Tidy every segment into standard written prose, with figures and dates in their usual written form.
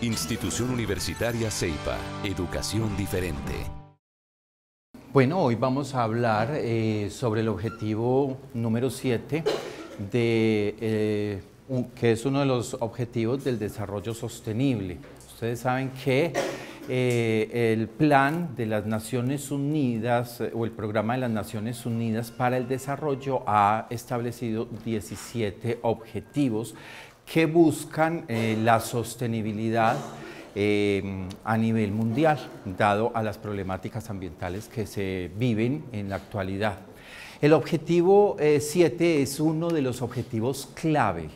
Institución Universitaria Ceiba, educación diferente. Bueno, hoy vamos a hablar sobre el objetivo número 7, que es uno de los objetivos del desarrollo sostenible. Ustedes saben que el plan de las Naciones Unidas o el programa de las Naciones Unidas para el Desarrollo ha establecido 17 objetivos que buscan la sostenibilidad a nivel mundial, dado a las problemáticas ambientales que se viven en la actualidad. El objetivo 7 es uno de los objetivos clave.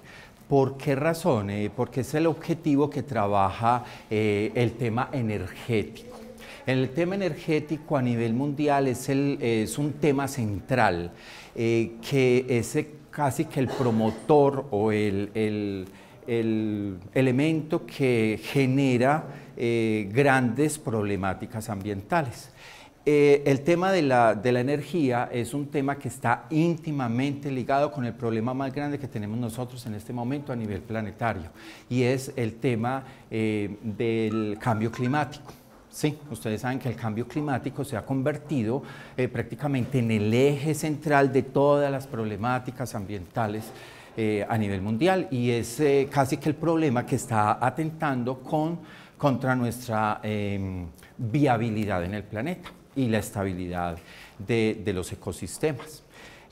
¿Por qué razón? Porque es el objetivo que trabaja el tema energético. El tema energético a nivel mundial es un tema central, que es casi que el promotor o el elemento que genera grandes problemáticas ambientales. El tema de la energía es un tema que está íntimamente ligado con el problema más grande que tenemos nosotros en este momento a nivel planetario, y es el tema del cambio climático. Sí, ustedes saben que el cambio climático se ha convertido prácticamente en el eje central de todas las problemáticas ambientales a nivel mundial, y es casi que el problema que está atentando contra nuestra viabilidad en el planeta y la estabilidad de los ecosistemas.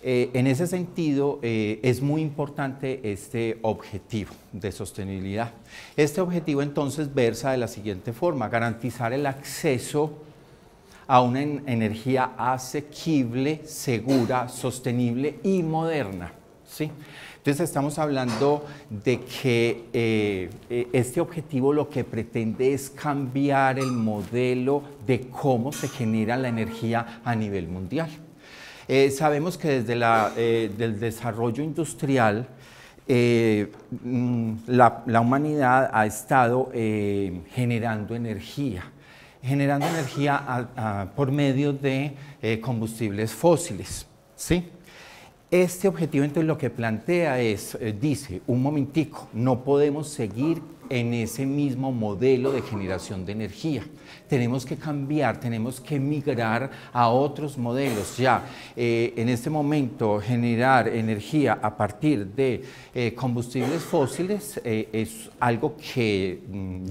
En ese sentido, es muy importante este objetivo de sostenibilidad. Este objetivo entonces versa de la siguiente forma: garantizar el acceso a una energía asequible, segura, sostenible y moderna, ¿sí? Entonces estamos hablando de que este objetivo lo que pretende es cambiar el modelo de cómo se genera la energía a nivel mundial. Sabemos que desde el desarrollo industrial la humanidad ha estado generando energía por medio de combustibles fósiles, ¿sí? Este objetivo entonces lo que plantea dice, un momentico, no podemos seguir en ese mismo modelo de generación de energía. Tenemos que cambiar, tenemos que migrar a otros modelos. Ya en este momento generar energía a partir de combustibles fósiles es algo que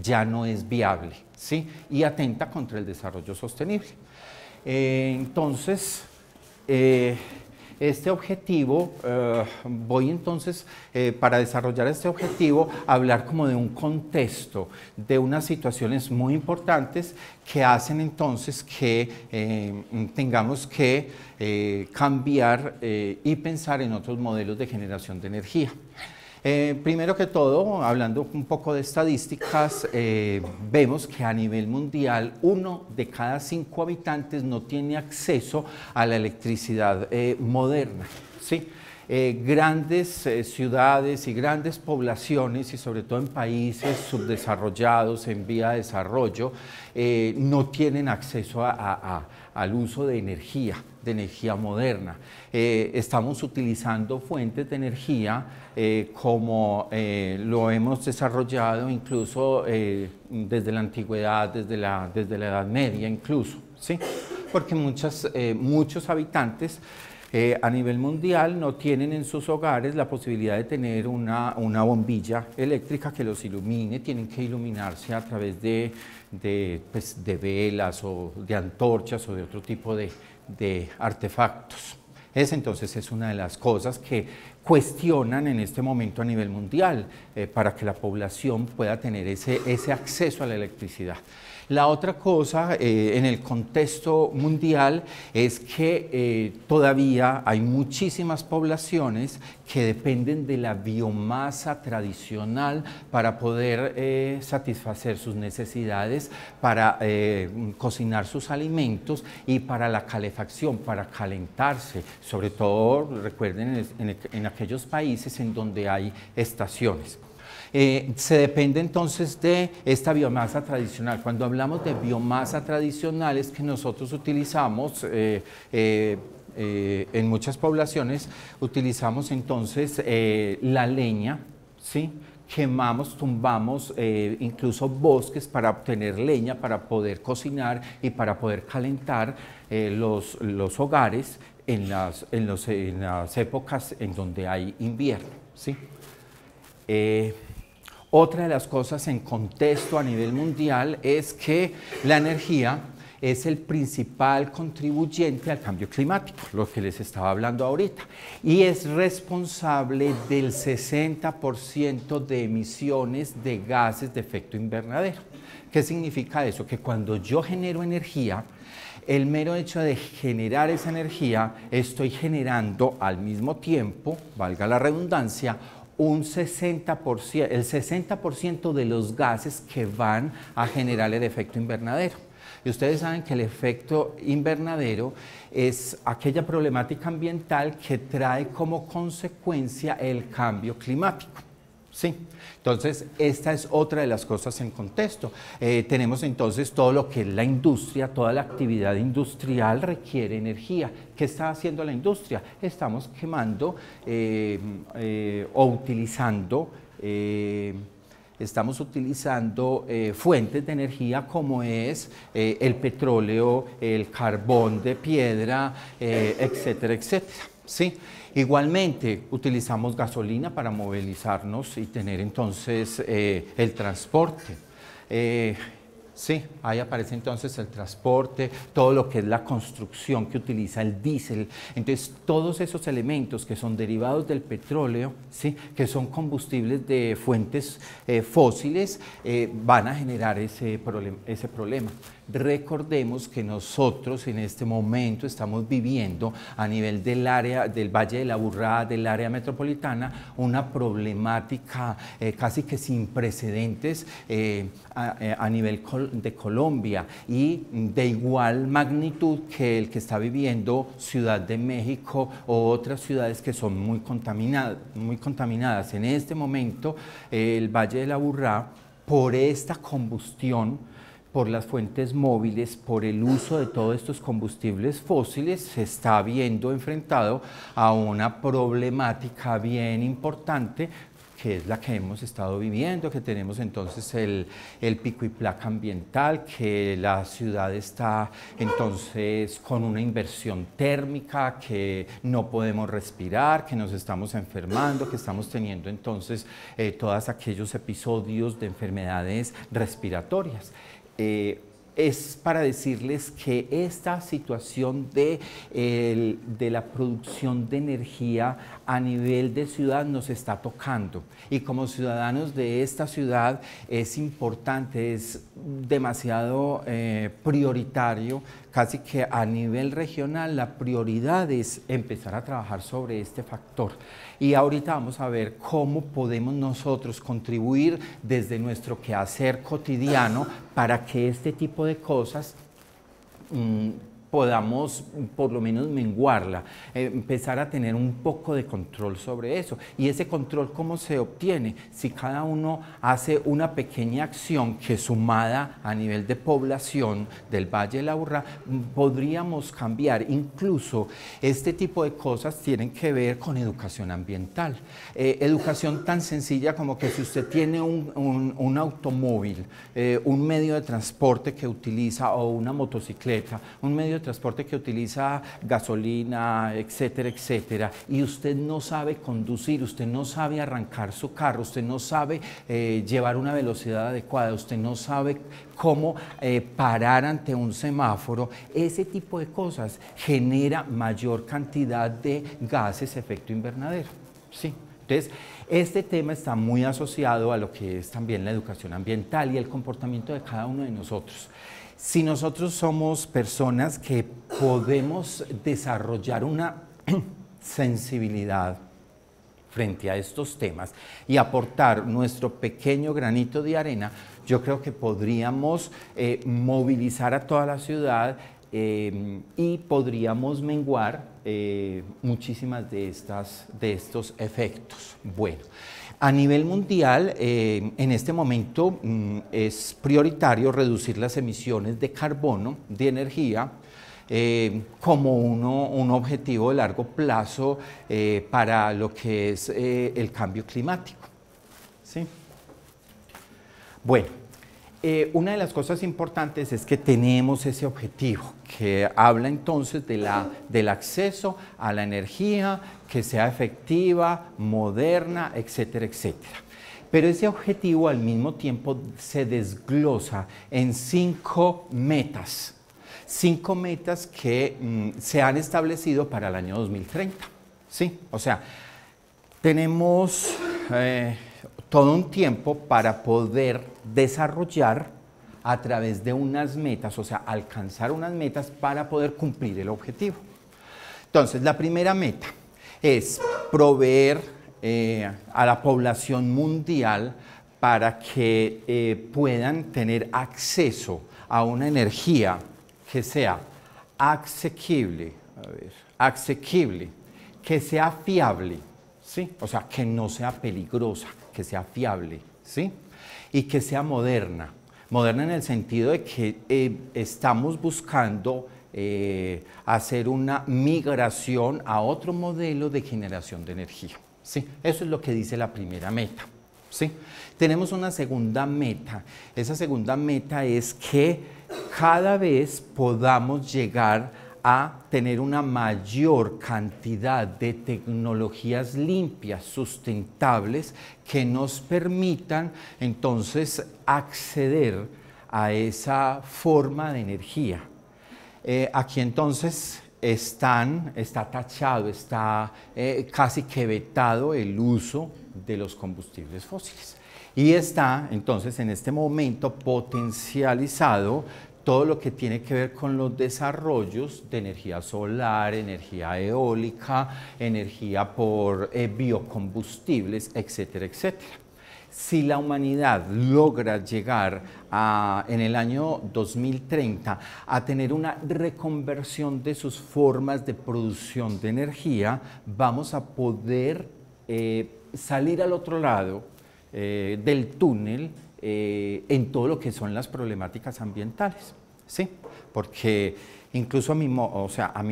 ya no es viable, ¿sí? Y atenta contra el desarrollo sostenible. Entonces, este objetivo, voy entonces, para desarrollar este objetivo, a hablar como de un contexto, de unas situaciones muy importantes que hacen entonces que tengamos que cambiar y pensar en otros modelos de generación de energía. Primero que todo, hablando un poco de estadísticas, vemos que a nivel mundial 1 de cada 5 habitantes no tiene acceso a la electricidad moderna, ¿sí? Grandes ciudades y grandes poblaciones, y sobre todo en países subdesarrollados, en vía de desarrollo, no tienen acceso al uso de energía moderna. Estamos utilizando fuentes de energía como lo hemos desarrollado incluso desde la antigüedad, desde la Edad Media incluso, ¿sí? Porque muchos habitantes a nivel mundial no tienen en sus hogares la posibilidad de tener una bombilla eléctrica que los ilumine, tienen que iluminarse a través de velas o de antorchas o de otro tipo de artefactos. Entonces es una de las cosas que cuestionan en este momento a nivel mundial para que la población pueda tener ese acceso a la electricidad. La otra cosa en el contexto mundial es que todavía hay muchísimas poblaciones que dependen de la biomasa tradicional para poder satisfacer sus necesidades, para cocinar sus alimentos y para la calefacción, para calentarse, sobre todo, recuerden, en aquellos países en donde hay estaciones. Se depende entonces de esta biomasa tradicional. Cuando hablamos de biomasa tradicional es que nosotros utilizamos en muchas poblaciones utilizamos entonces la leña, ¿sí?, quemamos, tumbamos incluso bosques para obtener leña, para poder cocinar y para poder calentar los hogares en las épocas en donde hay invierno, ¿sí? Otra de las cosas en contexto a nivel mundial es que la energía es el principal contribuyente al cambio climático, lo que les estaba hablando ahorita, y es responsable del 60% de emisiones de gases de efecto invernadero. ¿Qué significa eso? Que cuando yo genero energía, el mero hecho de generar esa energía, estoy generando al mismo tiempo, valga la redundancia, el 60% de los gases que van a generar el efecto invernadero. Y ustedes saben que el efecto invernadero es aquella problemática ambiental que trae como consecuencia el cambio climático, ¿sí? Entonces, esta es otra de las cosas en contexto. Tenemos entonces todo lo que es la industria, toda la actividad industrial requiere energía. ¿Qué está haciendo la industria? Estamos quemando o utilizando estamos utilizando fuentes de energía como es el petróleo, el carbón de piedra, etcétera, etcétera, ¿sí? Igualmente utilizamos gasolina para movilizarnos y tener entonces el transporte. Sí, ahí aparece entonces el transporte, todo lo que es la construcción que utiliza el diésel. Entonces, todos esos elementos que son derivados del petróleo, ¿sí?, que son combustibles de fuentes fósiles, van a generar ese problema. Recordemos que nosotros en este momento estamos viviendo a nivel del área del Valle de la Aburrá, del área metropolitana, una problemática casi que sin precedentes a nivel de Colombia y de igual magnitud que el que está viviendo Ciudad de México o otras ciudades que son muy contaminadas. En este momento el Valle de la Aburrá, por esta combustión, por las fuentes móviles, por el uso de todos estos combustibles fósiles, se está viendo enfrentado a una problemática bien importante, que es la que hemos estado viviendo, que tenemos entonces el pico y placa ambiental, que la ciudad está entonces con una inversión térmica, que no podemos respirar, que nos estamos enfermando, que estamos teniendo entonces todos aquellos episodios de enfermedades respiratorias. Es para decirles que esta situación de la producción de energía a nivel de ciudad nos está tocando, y como ciudadanos de esta ciudad es importante, es demasiado prioritario, casi que a nivel regional la prioridad es empezar a trabajar sobre este factor. Y ahorita vamos a ver cómo podemos nosotros contribuir desde nuestro quehacer cotidiano para que este tipo de cosas podamos por lo menos menguarla, empezar a tener un poco de control sobre eso. Y ese control, ¿cómo se obtiene? Si cada uno hace una pequeña acción que, sumada a nivel de población del Valle de la Aburrá, podríamos cambiar. Incluso este tipo de cosas tienen que ver con educación ambiental. Educación tan sencilla como que si usted tiene un automóvil, un medio de transporte que utiliza, o una motocicleta, un medio de transporte que utiliza gasolina, etcétera, etcétera, y usted no sabe conducir, usted no sabe arrancar su carro, usted no sabe llevar una velocidad adecuada, usted no sabe cómo parar ante un semáforo, ese tipo de cosas genera mayor cantidad de gases de efecto invernadero, ¿sí? Entonces, este tema está muy asociado a lo que es también la educación ambiental y el comportamiento de cada uno de nosotros. Si nosotros somos personas que podemos desarrollar una sensibilidad frente a estos temas y aportar nuestro pequeño granito de arena, yo creo que podríamos movilizar a toda la ciudad y podríamos menguar muchísimas de estos efectos. Bueno, a nivel mundial, en este momento es prioritario reducir las emisiones de carbono, de energía, como un objetivo de largo plazo para lo que es el cambio climático, ¿sí? Bueno, una de las cosas importantes es que tenemos ese objetivo que habla entonces del acceso a la energía que sea efectiva, moderna, etcétera, etcétera. Pero ese objetivo al mismo tiempo se desglosa en 5 metas. 5 metas que se han establecido para el año 2030. ¿Sí? O sea, tenemos todo un tiempo para poder desarrollar a través de unas metas, o sea, alcanzar unas metas para poder cumplir el objetivo. Entonces, la primera meta es proveer a la población mundial para que puedan tener acceso a una energía que sea asequible, que sea fiable, ¿sí? O sea, que no sea peligrosa, que sea fiable, ¿sí? Y que sea moderna. Moderna en el sentido de que estamos buscando hacer una migración a otro modelo de generación de energía. ¿Sí? Eso es lo que dice la primera meta. ¿Sí? Tenemos una segunda meta. Esa segunda meta es que cada vez podamos llegar a tener una mayor cantidad de tecnologías limpias, sustentables, que nos permitan entonces acceder a esa forma de energía. Aquí entonces está tachado, está casi que vetado el uso de los combustibles fósiles. Y está entonces en este momento potencializado todo lo que tiene que ver con los desarrollos de energía solar, energía eólica, energía por biocombustibles, etcétera, etcétera. Si la humanidad logra llegar en el año 2030 a tener una reconversión de sus formas de producción de energía, vamos a poder salir al otro lado del túnel en todo lo que son las problemáticas ambientales, ¿sí? Porque incluso a mi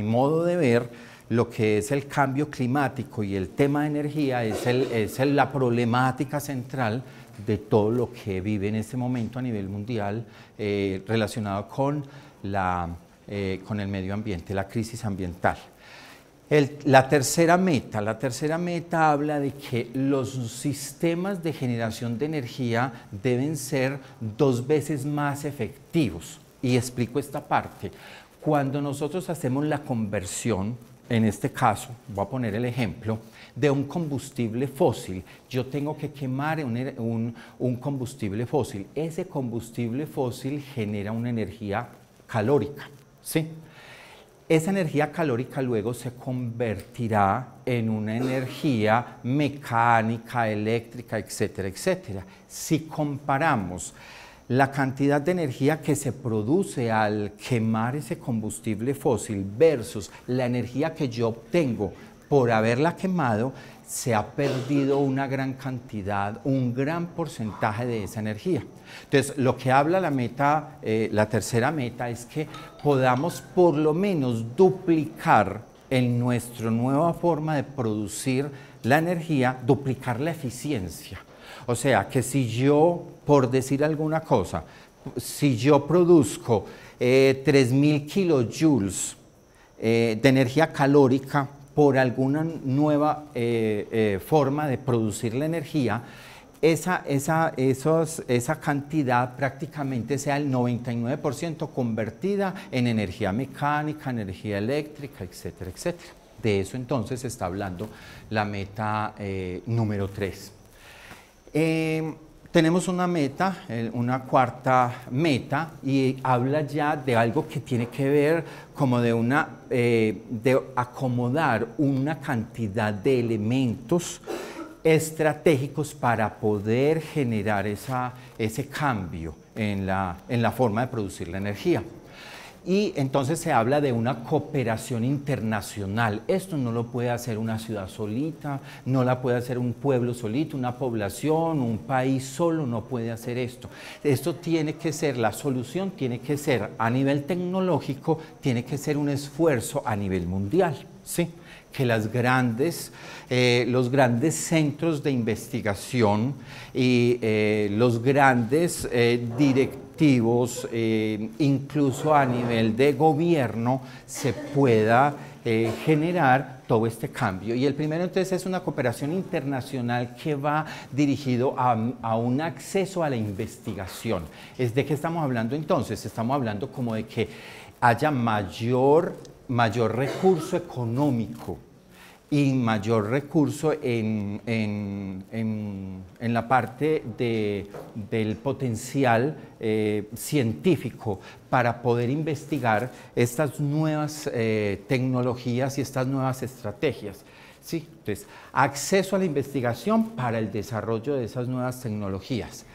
modo de ver, lo que es el cambio climático y el tema de energía es la problemática central de todo lo que vive en este momento a nivel mundial relacionado con el medio ambiente, la crisis ambiental. La tercera meta habla de que los sistemas de generación de energía deben ser 2 veces más efectivos. Y explico esta parte. Cuando nosotros hacemos la conversión, en este caso, voy a poner el ejemplo, de un combustible fósil, yo tengo que quemar un combustible fósil. Ese combustible fósil genera una energía calórica, ¿sí? Esa energía calórica luego se convertirá en una energía mecánica, eléctrica, etcétera, etcétera. Si comparamos la cantidad de energía que se produce al quemar ese combustible fósil versus la energía que yo obtengo por haberla quemado, se ha perdido una gran cantidad, un gran porcentaje de esa energía. Entonces, lo que habla la tercera meta es que podamos por lo menos duplicar en nuestra nueva forma de producir la energía, duplicar la eficiencia. O sea, que si yo, por decir alguna cosa, si yo produzco 3.000 kilojoules de energía calórica por alguna nueva forma de producir la energía, esa cantidad prácticamente sea el 99% convertida en energía mecánica, energía eléctrica, etcétera, etcétera. De eso entonces está hablando la meta número 3. Tenemos una meta, una cuarta meta, y habla ya de algo que tiene que ver como de acomodar una cantidad de elementos estratégicos para poder generar ese cambio en la forma de producir la energía. Y entonces se habla de una cooperación internacional. Esto no lo puede hacer una ciudad solita, no la puede hacer un pueblo solito, una población, un país solo no puede hacer esto. Esto tiene que ser, la solución tiene que ser a nivel tecnológico, tiene que ser un esfuerzo a nivel mundial, ¿sí? Que los grandes centros de investigación y los grandes directivos, incluso a nivel de gobierno, se pueda generar todo este cambio. Y el primero entonces es una cooperación internacional que va dirigido a un acceso a la investigación. ¿Es de qué estamos hablando entonces? Estamos hablando como de que haya mayor recurso económico y mayor recurso en la parte del potencial científico para poder investigar estas nuevas tecnologías y estas nuevas estrategias. ¿Sí? Entonces, acceso a la investigación para el desarrollo de esas nuevas tecnologías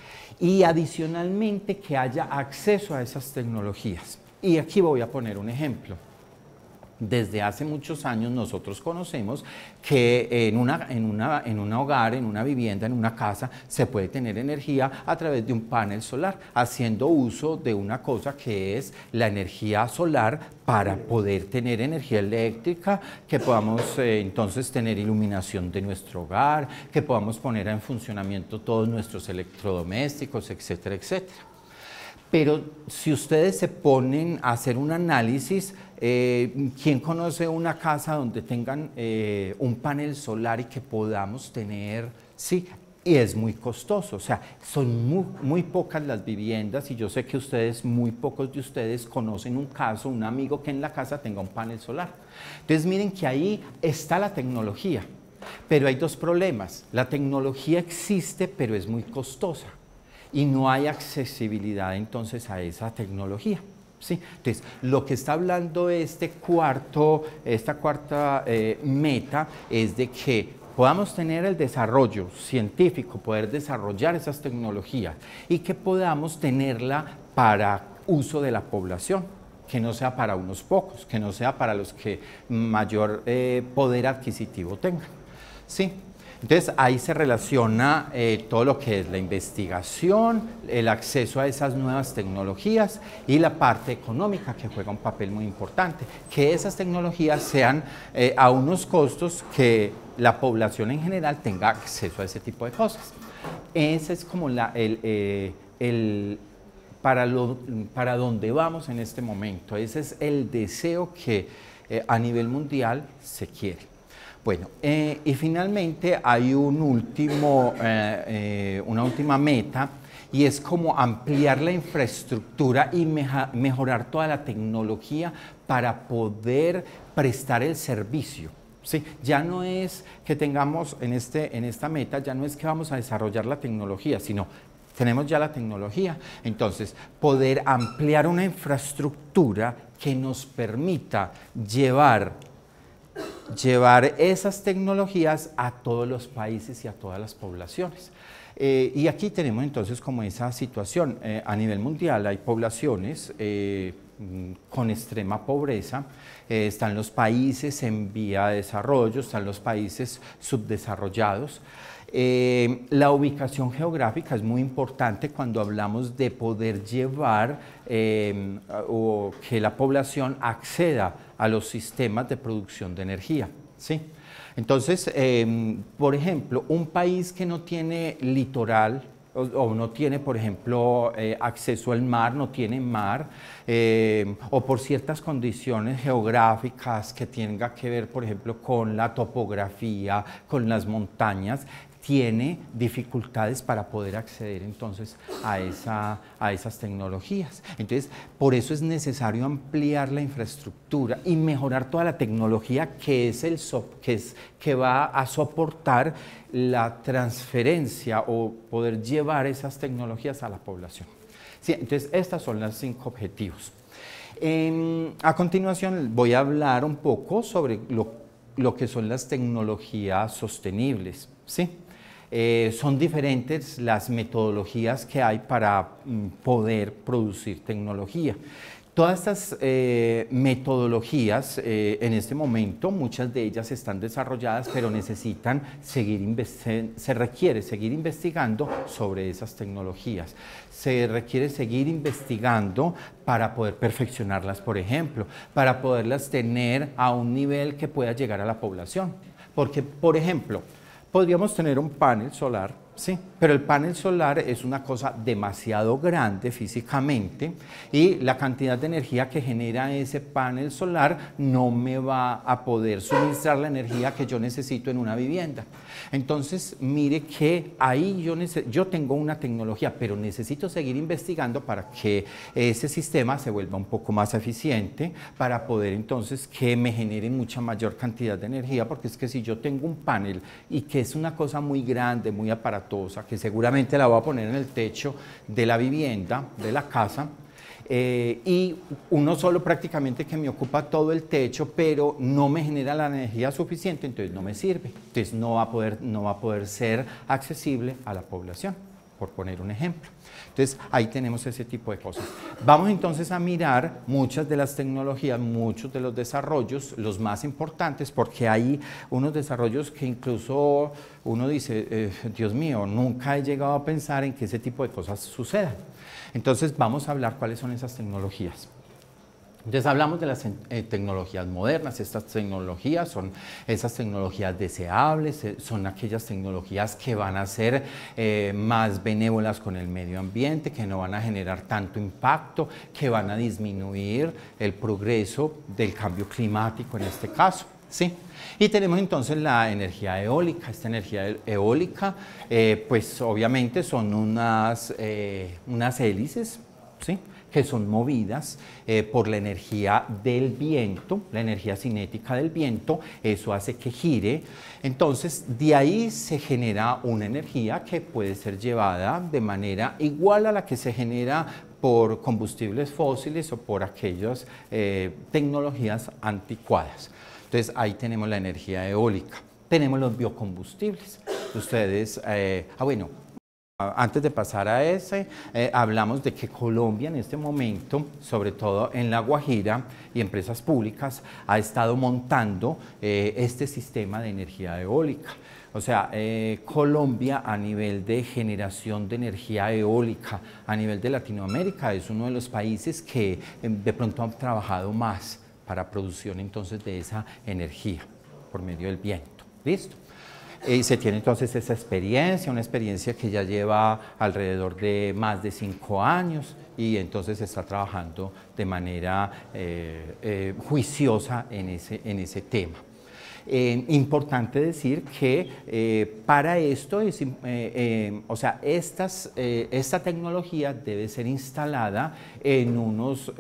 y adicionalmente que haya acceso a esas tecnologías. Y aquí voy a poner un ejemplo. Desde hace muchos años nosotros conocemos que en un hogar, en una vivienda, en una casa, se puede tener energía a través de un panel solar, haciendo uso de una cosa que es la energía solar para poder tener energía eléctrica, que podamos entonces tener iluminación de nuestro hogar, que podamos poner en funcionamiento todos nuestros electrodomésticos, etcétera, etcétera. Pero si ustedes se ponen a hacer un análisis, ¿quién conoce una casa donde tengan un panel solar y que podamos tener? Sí, y es muy costoso, o sea, son muy pocas las viviendas y yo sé que ustedes, muy pocos de ustedes conocen un caso, un amigo que en la casa tenga un panel solar. Entonces miren que ahí está la tecnología, pero hay dos problemas. La tecnología existe, pero es muy costosa. Y no hay accesibilidad entonces a esa tecnología, ¿sí? Entonces, lo que está hablando esta cuarta meta es de que podamos tener el desarrollo científico, poder desarrollar esas tecnologías y que podamos tenerla para uso de la población, que no sea para unos pocos, que no sea para los que mayor poder adquisitivo tengan, ¿sí? Entonces ahí se relaciona todo lo que es la investigación, el acceso a esas nuevas tecnologías y la parte económica que juega un papel muy importante, que esas tecnologías sean a unos costos que la población en general tenga acceso a ese tipo de cosas. Ese es como para dónde vamos en este momento, ese es el deseo que a nivel mundial se quiere. Bueno, y finalmente hay una última meta y es como ampliar la infraestructura y mejorar toda la tecnología para poder prestar el servicio. ¿Sí? Ya no es que tengamos en esta meta, ya no es que vamos a desarrollar la tecnología, sino tenemos ya la tecnología. Entonces, poder ampliar una infraestructura que nos permita llevar esas tecnologías a todos los países y a todas las poblaciones. Y aquí tenemos entonces como esa situación. A nivel mundial hay poblaciones con extrema pobreza, están los países en vía de desarrollo, están los países subdesarrollados. La ubicación geográfica es muy importante cuando hablamos de poder llevar o que la población acceda a los sistemas de producción de energía, ¿sí? Entonces, por ejemplo, un país que no tiene litoral o no tiene, por ejemplo, acceso al mar, no tiene mar, o por ciertas condiciones geográficas que tenga que ver, por ejemplo, con la topografía, con las montañas, tiene dificultades para poder acceder entonces a esas tecnologías. Entonces, por eso es necesario ampliar la infraestructura y mejorar toda la tecnología que va a soportar la transferencia o poder llevar esas tecnologías a la población. Sí, entonces, estos son los 5 objetivos. A continuación voy a hablar un poco sobre lo que son las tecnologías sostenibles, ¿sí? Son diferentes las metodologías que hay para poder producir tecnología. Todas estas metodologías en este momento, muchas de ellas están desarrolladas, pero necesitan se requiere seguir investigando sobre esas tecnologías. Se requiere seguir investigando para poder perfeccionarlas, por ejemplo, para poderlas tener a un nivel que pueda llegar a la población. Porque, por ejemplo, podríamos tener un panel solar, sí, pero el panel solar es una cosa demasiado grande físicamente y la cantidad de energía que genera ese panel solar no me va a poder suministrar la energía que yo necesito en una vivienda. Entonces, mire que ahí yo tengo una tecnología, pero necesito seguir investigando para que ese sistema se vuelva un poco más eficiente, para poder entonces que me genere mucha mayor cantidad de energía, porque es que si yo tengo un panel y que es una cosa muy grande, muy aparatosa, que seguramente la voy a poner en el techo de la vivienda, de la casa, y uno solo prácticamente que me ocupa todo el techo, pero no me genera la energía suficiente, entonces no me sirve. Entonces no va a poder ser accesible a la población, por poner un ejemplo. Entonces ahí tenemos ese tipo de cosas. Vamos entonces a mirar muchas de las tecnologías, muchos de los desarrollos, los más importantes, porque hay unos desarrollos que incluso uno dice, Dios mío, nunca he llegado a pensar en que ese tipo de cosas sucedan. Entonces vamos a hablar cuáles son esas tecnologías. Entonces hablamos de las tecnologías modernas. Estas tecnologías son esas tecnologías deseables, son aquellas tecnologías que van a ser más benévolas con el medio ambiente, que no van a generar tanto impacto, que van a disminuir el progreso del cambio climático en este caso, ¿sí? Y tenemos entonces la energía eólica. Esta energía eólica, pues obviamente son unas hélices, ¿sí?, que son movidas por la energía del viento, la energía cinética del viento. Eso hace que gire. Entonces, de ahí se genera una energía que puede ser llevada de manera igual a la que se genera por combustibles fósiles o por aquellas tecnologías anticuadas. Entonces, ahí tenemos la energía eólica. Tenemos los biocombustibles. Ustedes, antes de pasar a ese, hablamos de que Colombia en este momento, sobre todo en La Guajira y empresas públicas, ha estado montando este sistema de energía eólica. O sea, Colombia a nivel de generación de energía eólica, a nivel de Latinoamérica, es uno de los países que de pronto han trabajado más para producción entonces de esa energía por medio del viento. ¿Listo? Se tiene entonces esa experiencia, una experiencia que ya lleva alrededor de más de 5 años y entonces se está trabajando de manera juiciosa en ese tema. Importante decir que para esto, esta tecnología debe ser instalada en unos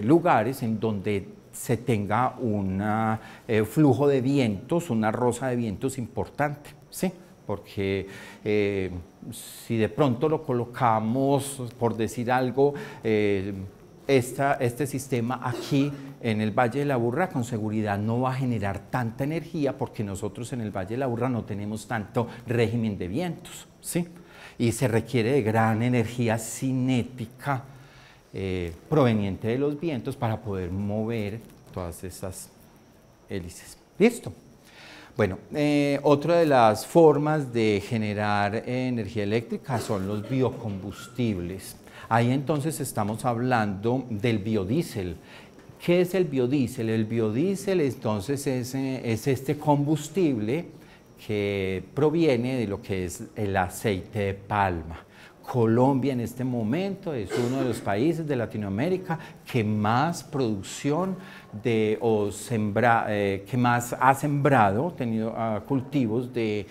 lugares en donde se tenga un flujo de vientos, una rosa de vientos importante, ¿sí? Porque si de pronto lo colocamos, por decir algo, este sistema aquí en el Valle de la Aburrá con seguridad no va a generar tanta energía, porque nosotros en el Valle de la Aburrá no tenemos tanto régimen de vientos, ¿sí? Y se requiere de gran energía cinética proveniente de los vientos para poder mover todas esas hélices. ¿Listo? Bueno, otra de las formas de generar energía eléctrica son los biocombustibles. Ahí entonces estamos hablando del biodiesel. ¿Qué es el biodiesel? El biodiesel entonces es este combustible que proviene de lo que es el aceite de palma. Colombia en este momento es uno de los países de Latinoamérica que más producción que más ha sembrado, tenido cultivos de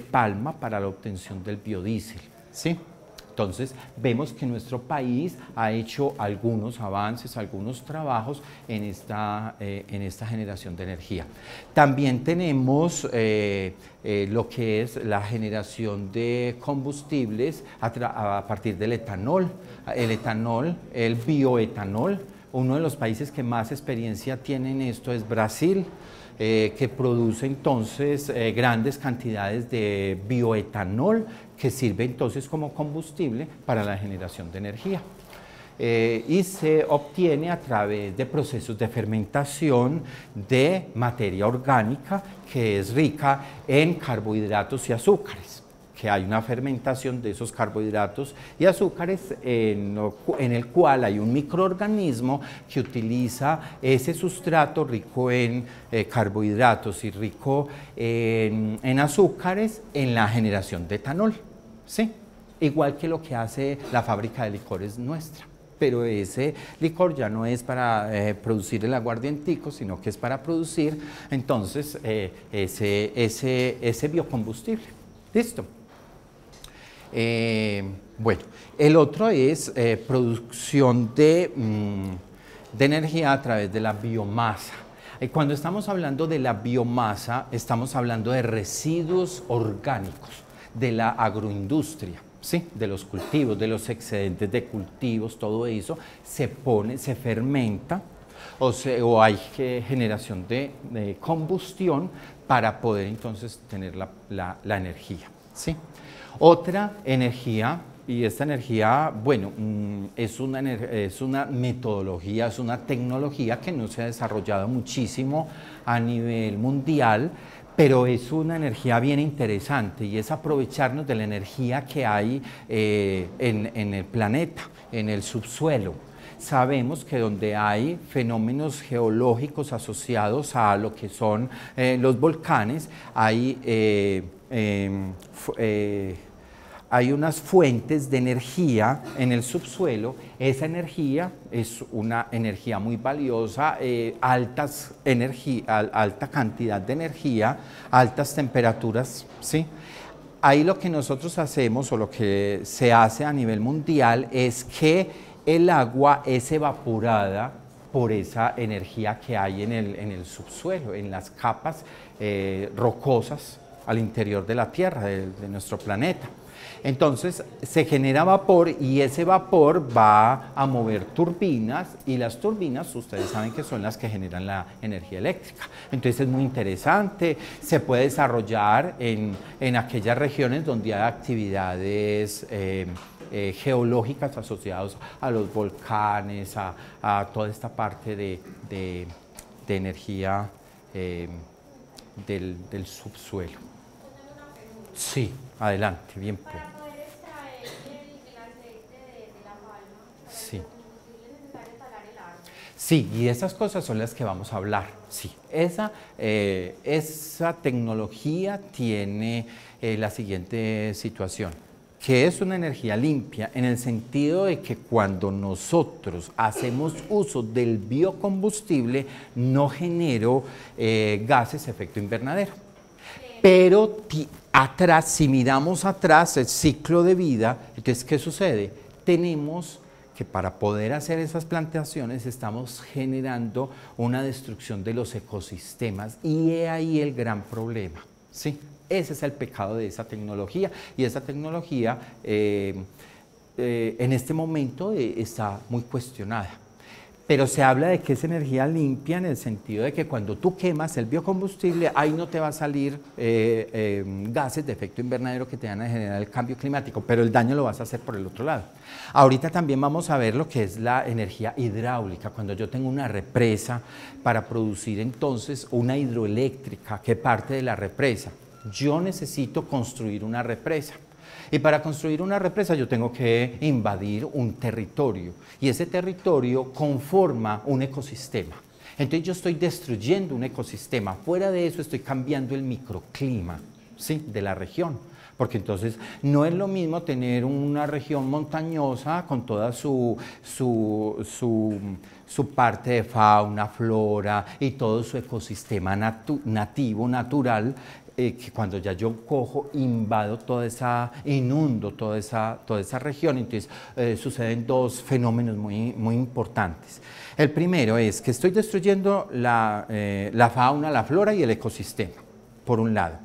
palma para la obtención del biodiesel, ¿sí? Entonces, vemos que nuestro país ha hecho algunos avances, algunos trabajos en esta generación de energía. También tenemos lo que es la generación de combustibles a partir del etanol. El bioetanol, uno de los países que más experiencia tiene en esto es Brasil, que produce entonces grandes cantidades de bioetanol que sirve entonces como combustible para la generación de energía. y se obtiene a través de procesos de fermentación de materia orgánica que es rica en carbohidratos y azúcares, que hay una fermentación de esos carbohidratos y azúcares en el cual hay un microorganismo que utiliza ese sustrato rico en carbohidratos y rico en azúcares en la generación de etanol, ¿sí? Igual que lo que hace la fábrica de licores nuestra. Pero ese licor ya no es para producir el aguardientico, sino que es para producir entonces ese biocombustible. ¿Listo? Bueno, el otro es producción de energía a través de la biomasa. Cuando estamos hablando de la biomasa, estamos hablando de residuos orgánicos de la agroindustria, ¿sí? De los cultivos, de los excedentes de cultivos, todo eso se fermenta o hay generación de combustión para poder entonces tener la energía, ¿sí? Otra energía, y esta energía, bueno, es una metodología, es una tecnología que no se ha desarrollado muchísimo a nivel mundial, pero es una energía bien interesante y es aprovecharnos de la energía que hay en el planeta, en el subsuelo. Sabemos que donde hay fenómenos geológicos asociados a lo que son los volcanes, hay unas fuentes de energía en el subsuelo. Esa energía es una energía muy valiosa, alta cantidad de energía, altas temperaturas, ¿sí? Ahí lo que nosotros hacemos o lo que se hace a nivel mundial es que el agua es evaporada por esa energía que hay en el subsuelo, en las capas rocosas al interior de la Tierra, de nuestro planeta. Entonces se genera vapor y ese vapor va a mover turbinas y las turbinas ustedes saben que son las que generan la energía eléctrica. Entonces es muy interesante, se puede desarrollar en aquellas regiones donde hay actividades geológicas asociadas a los volcanes, a toda esta parte de energía del subsuelo. Sí, adelante, bien. Para poder extraer el aceite de la palma, para sí. el combustible es necesario talar el árbol. Sí, y esas cosas son las que vamos a hablar. Sí, esa tecnología tiene la siguiente situación, que es una energía limpia en el sentido de que cuando nosotros hacemos uso del biocombustible no genera gases de efecto invernadero. Pero atrás, si miramos atrás el ciclo de vida, entonces ¿qué sucede? Tenemos que para poder hacer esas plantaciones estamos generando una destrucción de los ecosistemas y he ahí el gran problema, ¿sí? Ese es el pecado de esa tecnología y esa tecnología en este momento está muy cuestionada. Pero se habla de que es energía limpia en el sentido de que cuando tú quemas el biocombustible, ahí no te va a salir gases de efecto invernadero que te van a generar el cambio climático, pero el daño lo vas a hacer por el otro lado. Ahorita también vamos a ver lo que es la energía hidráulica, cuando yo tengo una represa para producir entonces una hidroeléctrica que parte de la represa. Yo necesito construir una represa. Y para construir una represa yo tengo que invadir un territorio y ese territorio conforma un ecosistema. Entonces yo estoy destruyendo un ecosistema. Fuera de eso estoy cambiando el microclima, ¿sí? De la región. Porque entonces no es lo mismo tener una región montañosa con toda su parte de fauna, flora y todo su ecosistema nativo, natural, que cuando ya yo cojo, inundo toda esa región, entonces suceden dos fenómenos muy importantes. El primero es que estoy destruyendo la fauna, la flora y el ecosistema, por un lado.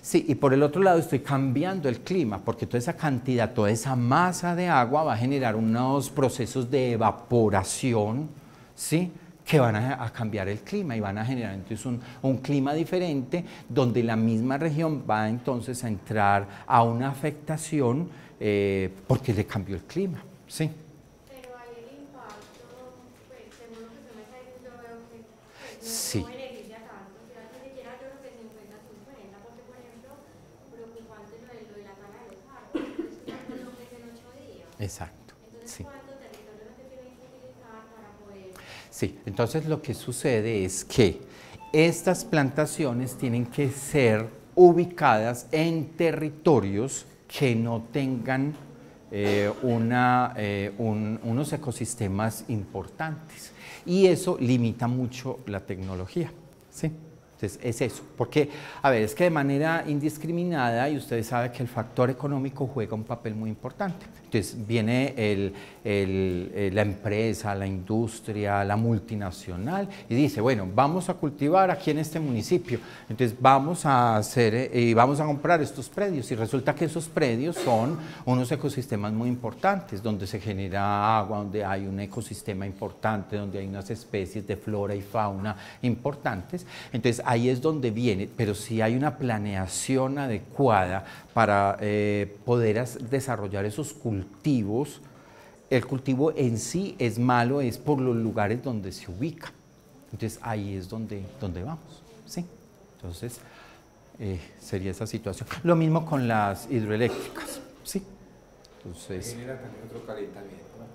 Sí, y por el otro lado estoy cambiando el clima, porque toda esa cantidad, toda esa masa de agua va a generar unos procesos de evaporación, ¿sí? Que van a cambiar el clima y van a generar entonces un clima diferente donde la misma región va entonces a entrar a una afectación porque le cambió el clima, ¿sí? Pero ahí el Sí, entonces lo que sucede es que estas plantaciones tienen que ser ubicadas en territorios que no tengan unos ecosistemas importantes, y eso limita mucho la tecnología, ¿sí? Entonces es eso, porque, a ver, es que de manera indiscriminada, y ustedes saben que el factor económico juega un papel muy importante. Entonces viene la empresa, la industria, la multinacional y dice, bueno, vamos a cultivar aquí en este municipio, entonces vamos a hacer y vamos a comprar estos predios, y resulta que esos predios son unos ecosistemas muy importantes, donde se genera agua, donde hay un ecosistema importante, donde hay unas especies de flora y fauna importantes. Entonces ahí es donde viene, pero si hay una planeación adecuada para poder desarrollar esos cultivos. El cultivo en sí es malo, es por los lugares donde se ubica. Entonces ahí es donde vamos, ¿sí? Entonces sería esa situación. Lo mismo con las hidroeléctricas, ¿sí? Entonces, genera también otro calentamiento, ¿no?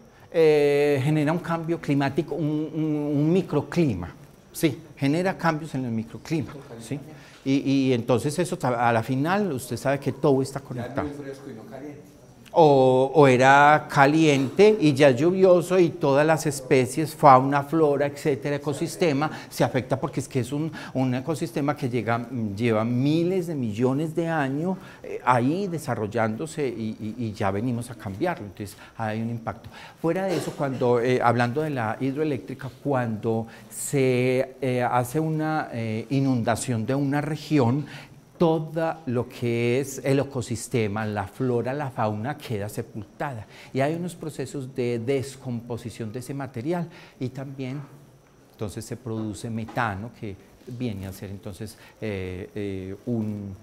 Genera un cambio climático, un microclima, sí, genera cambios en el microclima, ¿sí? Y entonces eso, a la final, usted sabe que todo está conectado. Ya no es fresco y no caliente. O era caliente y ya lluvioso, y todas las especies, fauna, flora, etcétera, ecosistema, se afecta, porque es que es un ecosistema que lleva miles de millones de años ahí desarrollándose, y ya venimos a cambiarlo, entonces hay un impacto. Fuera de eso, cuando hablando de la hidroeléctrica, cuando se hace una inundación de una región, todo lo que es el ecosistema, la flora, la fauna, queda sepultada, y hay unos procesos de descomposición de ese material, y también entonces se produce metano, que viene a ser entonces un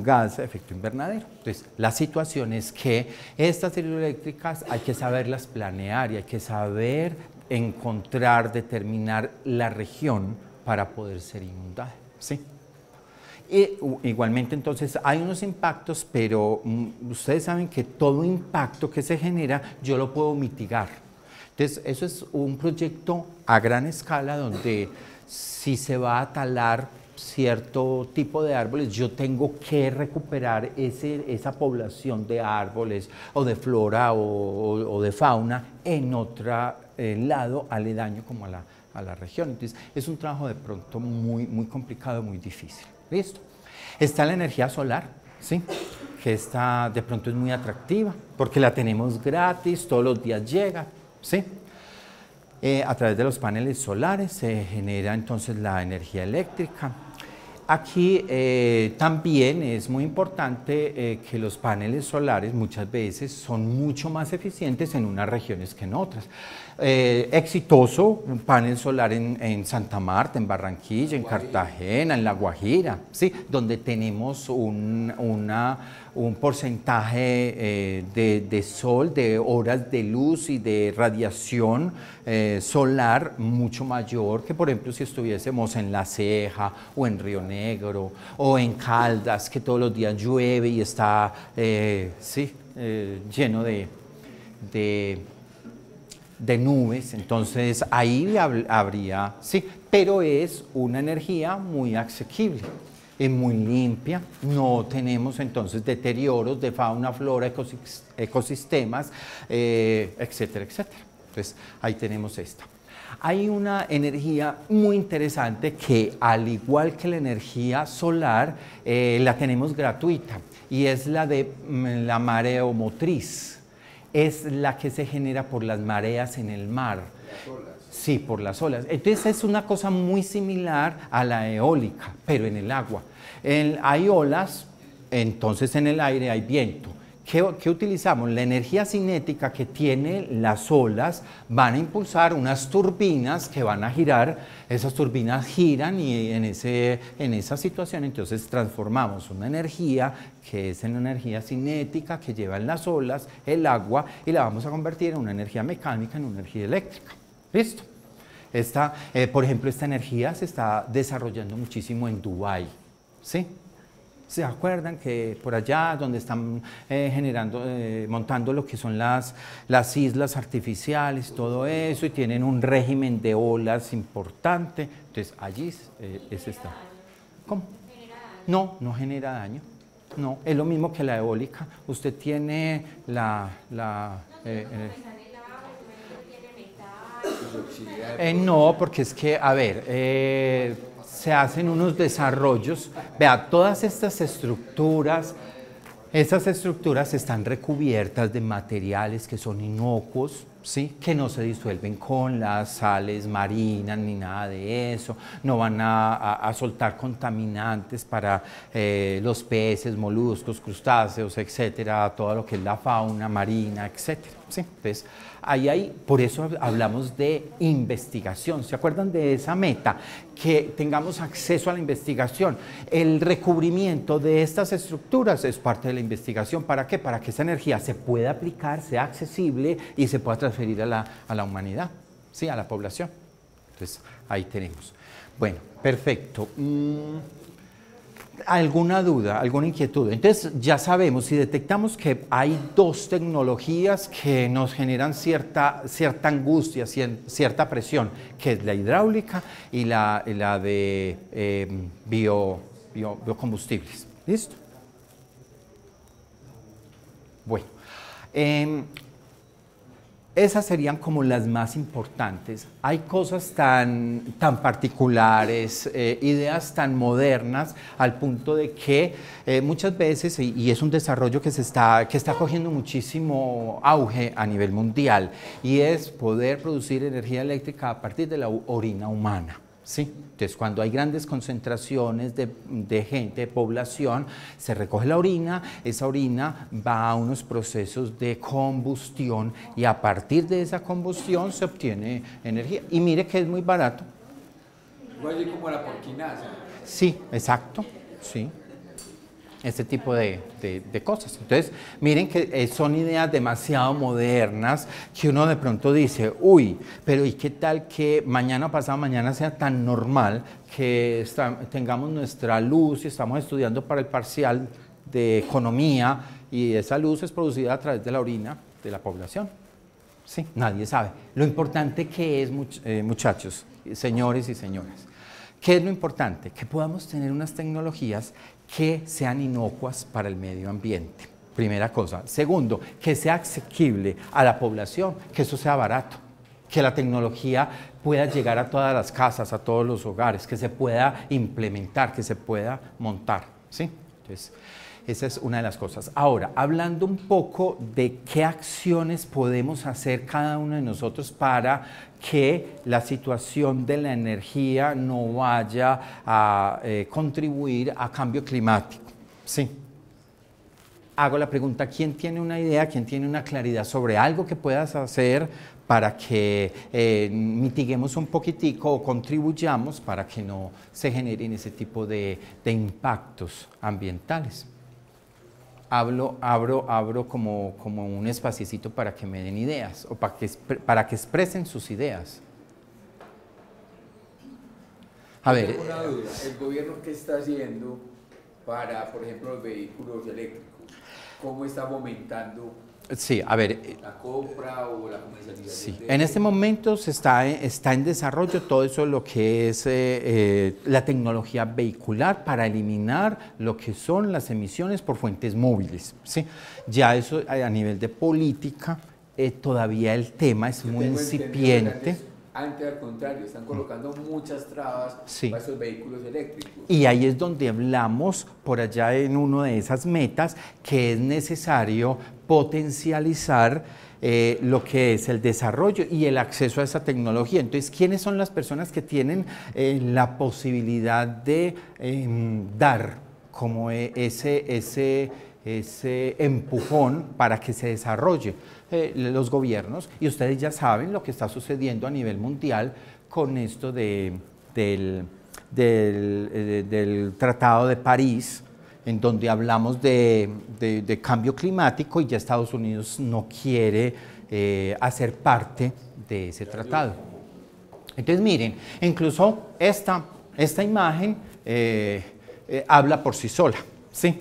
gas de efecto invernadero. Entonces la situación es que estas hidroeléctricas hay que saberlas planear, y hay que saber encontrar, determinar la región para poder ser inundada. Sí. Y igualmente entonces hay unos impactos, pero ustedes saben que todo impacto que se genera yo lo puedo mitigar. Entonces eso es un proyecto a gran escala, donde si se va a talar cierto tipo de árboles, yo tengo que recuperar esa población de árboles o de flora o de fauna en otro lado aledaño como a la región. Entonces es un trabajo de pronto muy, muy complicado, muy difícil. ¿Listo? Está la energía solar, ¿sí? Que esta de pronto es muy atractiva, porque la tenemos gratis, todos los días llega, ¿sí? A través de los paneles solares se genera entonces la energía eléctrica. Aquí también es muy importante que los paneles solares muchas veces son mucho más eficientes en unas regiones que en otras. Exitoso un panel solar en Santa Marta, en Barranquilla, en Cartagena, en La Guajira, ¿sí? Donde tenemos un porcentaje de sol, de horas de luz y de radiación solar mucho mayor que, por ejemplo, si estuviésemos en La Ceja o en Río Negro o en Caldas, que todos los días llueve y está lleno de nubes. Entonces ahí habría, sí, pero es una energía muy asequible, es muy limpia, no tenemos entonces deterioros de fauna, flora, ecosistemas, etcétera, etcétera. Entonces ahí tenemos esta. Hay una energía muy interesante que, al igual que la energía solar, la tenemos gratuita, y es la de la mareomotriz. Es la que se genera por las mareas en el mar. Las olas. Sí, por las olas. Entonces es una cosa muy similar a la eólica, pero en el agua. Hay olas, entonces en el aire hay viento. ¿Qué utilizamos? La energía cinética que tienen las olas van a impulsar unas turbinas que van a girar. Esas turbinas giran, y en esa situación entonces transformamos una energía que es una energía cinética que llevan las olas, el agua, y la vamos a convertir en una energía mecánica, en una energía eléctrica. ¿Listo? Por ejemplo, esta energía se está desarrollando muchísimo en Dubái, ¿sí? ¿Se acuerdan que por allá donde están montando lo que son las islas artificiales, todo eso, y tienen un régimen de olas importante? Entonces allí es esta. ¿Cómo? No, no genera daño. No, es lo mismo que la eólica. Usted tiene no, porque es que, a ver, se hacen unos desarrollos. Vea, todas estas estructuras están recubiertas de materiales que son inocuos, ¿sí? Que no se disuelven con las sales marinas ni nada de eso, no van a soltar contaminantes para los peces, moluscos, crustáceos, etcétera, todo lo que es la fauna marina, etcétera, ¿sí? Entonces, por eso hablamos de investigación. ¿Se acuerdan de esa meta? Que tengamos acceso a la investigación. El recubrimiento de estas estructuras es parte de la investigación. ¿Para qué? Para que esa energía se pueda aplicar, sea accesible y se pueda transferir a la humanidad, ¿sí? A la población. Entonces, ahí tenemos. Bueno, perfecto. ¿Alguna duda, alguna inquietud? Entonces ya sabemos, si detectamos que hay dos tecnologías que nos generan cierta angustia, cierta presión, que es la hidráulica y la de biocombustibles. ¿Listo? Bueno, esas serían como las más importantes. Hay cosas tan particulares, ideas tan modernas, al punto de que muchas veces, y es un desarrollo que está cogiendo muchísimo auge a nivel mundial, y es poder producir energía eléctrica a partir de la orina humana. ¿Sí? Entonces, cuando hay grandes concentraciones de gente, de población, se recoge la orina, esa orina va a unos procesos de combustión y a partir de esa combustión se obtiene energía. Y mire que es muy barato. Igual como la porquinaza. Sí, exacto, sí. Este tipo de cosas. Entonces, miren que son ideas demasiado modernas que uno de pronto dice, uy, pero ¿y qué tal que mañana o pasado mañana sea tan normal que tengamos nuestra luz y estamos estudiando para el parcial de economía y esa luz es producida a través de la orina de la población? Sí, nadie sabe. Lo importante que es, muchachos, señores y señoras, ¿qué es lo importante? Que podamos tener unas tecnologías que sean inocuas para el medio ambiente, primera cosa. Segundo, que sea asequible a la población, que eso sea barato, que la tecnología pueda llegar a todas las casas, a todos los hogares, que se pueda implementar, que se pueda montar, ¿sí? Entonces, esa es una de las cosas. Ahora, hablando un poco de qué acciones podemos hacer cada uno de nosotros para que la situación de la energía no vaya a contribuir a cambio climático. Sí. Hago la pregunta, ¿quién tiene una idea, quién tiene una claridad sobre algo que puedas hacer para que mitiguemos un poquitico o contribuyamos para que no se generen ese tipo de impactos ambientales? Abro como un espacito para que me den ideas o para que expresen sus ideas. A ver. Tengo una duda. ¿El gobierno qué está haciendo para, por ejemplo, los vehículos eléctricos? ¿Cómo está fomentando Sí, a ver. la compra o la comercialización? Sí, en este momento está en desarrollo todo eso, lo que es la tecnología vehicular para eliminar lo que son las emisiones por fuentes móviles. ¿Sí? Ya eso a nivel de política, todavía el tema es muy incipiente. Antes, al contrario, están colocando muchas trabas para esos vehículos eléctricos. Y ahí es donde hablamos, por allá en una de esas metas, que es necesario potencializar lo que es el desarrollo y el acceso a esa tecnología. Entonces, ¿quiénes son las personas que tienen la posibilidad de dar como ese empujón para que se desarrolle? Los gobiernos, y ustedes ya saben lo que está sucediendo a nivel mundial con esto del Tratado de París, en donde hablamos de cambio climático y ya Estados Unidos no quiere hacer parte de ese tratado. Entonces miren, incluso esta imagen habla por sí sola. Sí,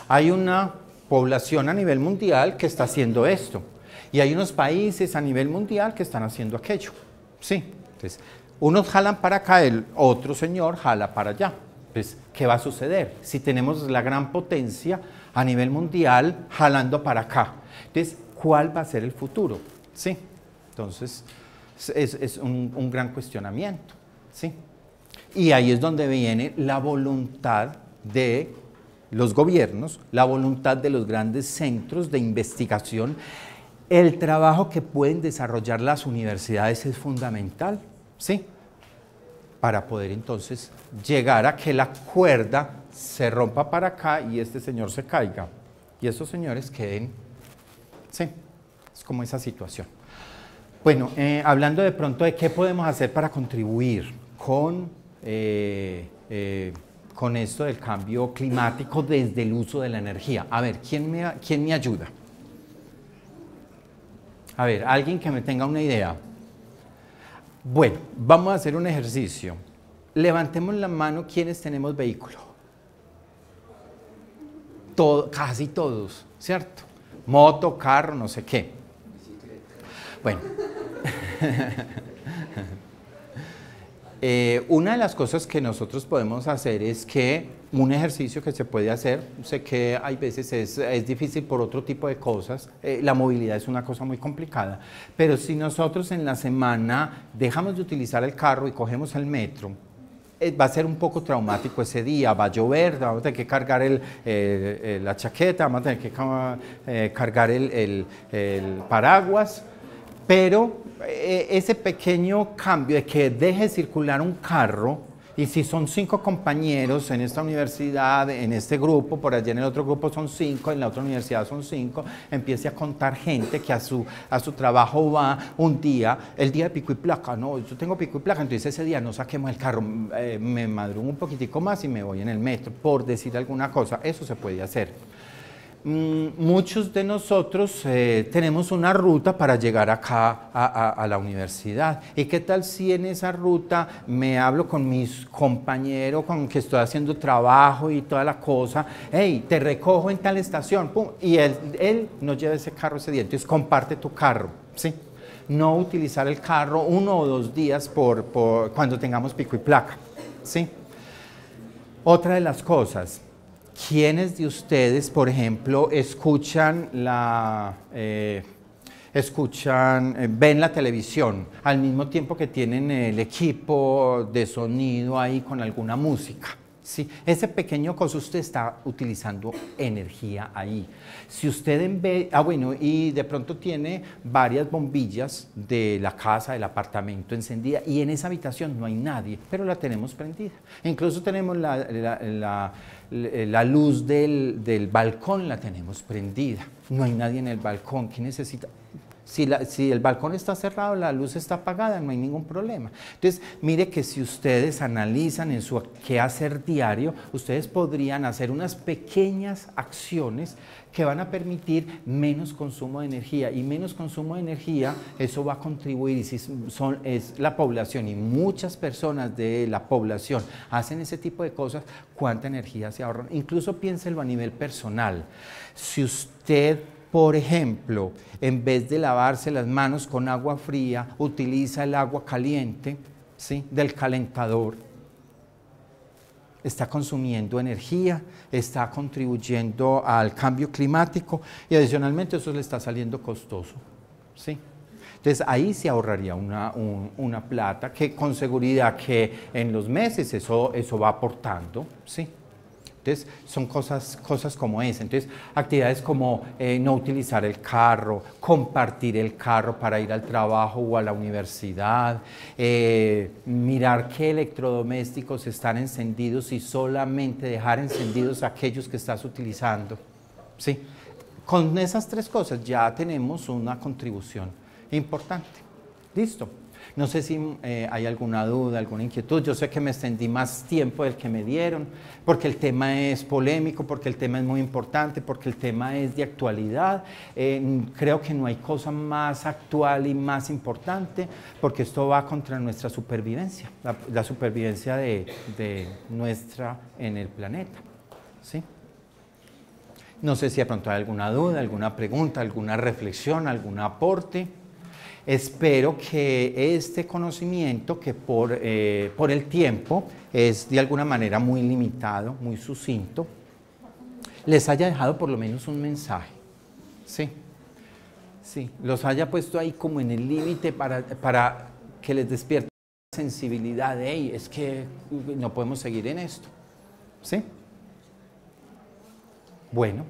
hay una población a nivel mundial que está haciendo esto y hay unos países a nivel mundial que están haciendo aquello. Sí, entonces unos jalan para acá, el otro señor jala para allá. Pues, ¿qué va a suceder? Si tenemos la gran potencia a nivel mundial jalando para acá. Entonces, ¿cuál va a ser el futuro? Sí, entonces es un gran cuestionamiento. Sí. Y ahí es donde viene la voluntad de los gobiernos, la voluntad de los grandes centros de investigación. El trabajo que pueden desarrollar las universidades es fundamental, ¿sí? Para poder entonces llegar a que la cuerda se rompa para acá y este señor se caiga y esos señores queden, sí, es como esa situación. Bueno, hablando de pronto de qué podemos hacer para contribuir con esto del cambio climático desde el uso de la energía. A ver, ¿quién me ayuda? A ver, alguien que me tenga una idea. Bueno, vamos a hacer un ejercicio. Levantemos la mano quienes tenemos vehículo. Casi todos, ¿cierto? Moto, carro, no sé qué. Bueno. Una de las cosas que nosotros podemos hacer es que un ejercicio que se puede hacer, sé que hay veces es difícil por otro tipo de cosas, la movilidad es una cosa muy complicada, pero si nosotros en la semana dejamos de utilizar el carro y cogemos el metro, va a ser un poco traumático ese día, va a llover, vamos a tener que cargar la chaqueta, vamos a tener que cargar el paraguas, pero ese pequeño cambio de que deje de circular un carro, y si son 5 compañeros en esta universidad, en este grupo, por allá en el otro grupo son 5, en la otra universidad son 5, empiece a contar gente que a su trabajo va un día, el día de pico y placa, no, yo tengo pico y placa, entonces ese día no saquemos el carro, me madrugo un poquitico más y me voy en el metro, por decir alguna cosa, eso se puede hacer. Muchos de nosotros tenemos una ruta para llegar acá a la universidad. ¿Y qué tal si en esa ruta me hablo con mis compañeros con que estoy haciendo trabajo y toda la cosa? Hey, te recojo en tal estación, pum, y él no lleva ese carro ese día, entonces comparte tu carro, ¿sí? No utilizar el carro 1 o 2 días cuando tengamos pico y placa, ¿sí? Otra de las cosas. ¿Quiénes de ustedes, por ejemplo, ven la televisión al mismo tiempo que tienen el equipo de sonido ahí con alguna música? ¿Sí? Ese pequeño coso usted está utilizando energía ahí. Si usted bueno, y de pronto tiene varias bombillas de la casa, del apartamento encendida y en esa habitación no hay nadie, pero la tenemos prendida. Incluso tenemos la luz del balcón, la tenemos prendida. No hay nadie en el balcón. ¿Qué necesita? Si el balcón está cerrado, la luz está apagada, no hay ningún problema. Entonces, mire que si ustedes analizan en su quehacer diario, ustedes podrían hacer unas pequeñas acciones que van a permitir menos consumo de energía. Y menos consumo de energía, eso va a contribuir. Y si es la población y muchas personas de la población hacen ese tipo de cosas, ¿cuánta energía se ahorran? Incluso piénselo a nivel personal. Si usted, por ejemplo, en vez de lavarse las manos con agua fría, utiliza el agua caliente, ¿sí?, del calentador, está consumiendo energía, está contribuyendo al cambio climático y adicionalmente eso le está saliendo costoso, ¿sí? Entonces ahí se ahorraría una plata que con seguridad que en los meses eso va aportando, ¿sí? Entonces, son cosas como esa. Entonces, actividades como no utilizar el carro, compartir el carro para ir al trabajo o a la universidad, mirar qué electrodomésticos están encendidos y solamente dejar encendidos aquellos que estás utilizando. ¿Sí? Con esas 3 cosas ya tenemos una contribución importante. ¿Listo? No sé si hay alguna duda, alguna inquietud. Yo sé que me extendí más tiempo del que me dieron, porque el tema es polémico, porque el tema es muy importante, porque el tema es de actualidad. Creo que no hay cosa más actual y más importante, porque esto va contra nuestra supervivencia, la supervivencia de nuestra en el planeta. ¿Sí? No sé si de pronto hay alguna duda, alguna pregunta, alguna reflexión, algún aporte. Espero que este conocimiento, que por el tiempo es de alguna manera muy limitado, muy sucinto, les haya dejado por lo menos un mensaje. Sí, sí, los haya puesto ahí como en el límite para que les despierte la sensibilidad de, hey, es que no podemos seguir en esto. ¿Sí? Bueno,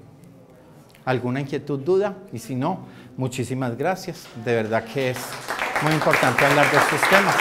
¿alguna inquietud, duda? Y si no, muchísimas gracias. De verdad que es muy importante hablar de estos temas.